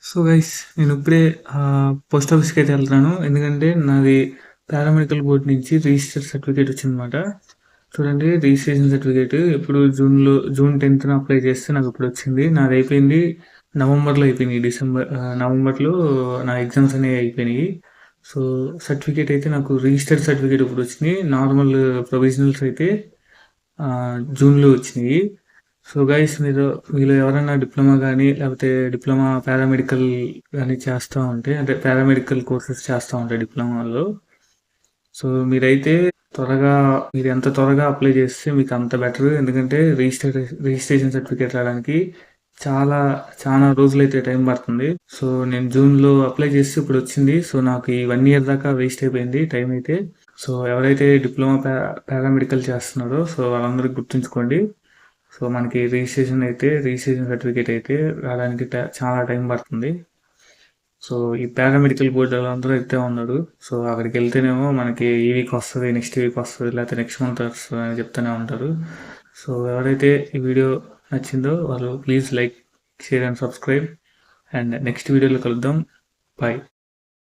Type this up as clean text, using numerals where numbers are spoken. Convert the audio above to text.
So guys నేనిప్పుడే post ఆఫీస్‌కైతే ఎళ్తున్నాను. ఎందుకంటే నాది పారామెడికల్ బోర్డ్ నుంచి రిజిస్టర్ సర్టిఫికేట్ వచ్చిందనమాట. చూడండి రిజిస్ట్రేషన్ సర్టిఫికేట్ ఎప్పుడు జూన్ 10థ్ అప్లై చేస్తే నాకిప్పుడొచ్చింది. నాదయిపోయింది నవంబర్‌లో అయిపోయినాయి. నవంబర్‌లో నా ఎగ్జామ్స్ అనేవి అయిపోయినాయి. సో సర్టిఫికేట్ అయితే నాకు రిజిస్టర్డ్ సర్టిఫికేట్ ఇప్పుడొచ్చినియి. నార్మల్ ప్రొవిజనల్స్ అయితే జూన్‌లో వచ్చినియి. సో గైస్ మీలో ఎవరైనా డిప్లొమా గానీ, లేపోతే డిప్లొమా పారామెడికల్ గానీ చేస్తా ఉంటే అంటే పారామెడికల్ కోర్సెస్ చేస్తా ఉంటే డిప్లొమాలో. సో మీరెంత త్వరగా అప్లై చేస్తే మీకంత బెటర్. ఎందుకంటే రిజిస్ట్రేషన్ సర్టిఫికేట్ రావడానికి చాలా చానా రోజులైతే టైం పడుతుంది. సో నేను జూన్‌లో అప్లై చేస్తే ఇప్పుడొచ్చింది. సో నాకు ఈ 1 ఇయర్ దాకా వేస్ట్ అయిపోయింది టైం అయితే. సో ఎవరైతే డిప్లొమా పారామెడికల్ చేస్తున్నారో సో వాళ్ళందరూ గుర్తుంచుకోండి. సో మనకి రిజిస్ట్రేషన్ సర్టిఫికేట్ అయితే రావడానికి చాలా టైం పడుతుంది. సో ఈ పారామెడికల్ బోర్డు వాళ్ళందరూ అయితే ఉన్నారు. సో అక్కడికి వెళ్తేనేమో మనకి ఈ వీక్ వస్తుంది, నెక్స్ట్ వీక్ వస్తుంది, లేకపోతే నెక్స్ట్ మంత్ వస్తుంది అని చెప్తూనే ఉంటారు. సో ఎవరైతే ఈ వీడియో నచ్చిందో వాళ్ళు please like, share and subscribe. And next వీడియోలో కలుద్దాం. బాయ్.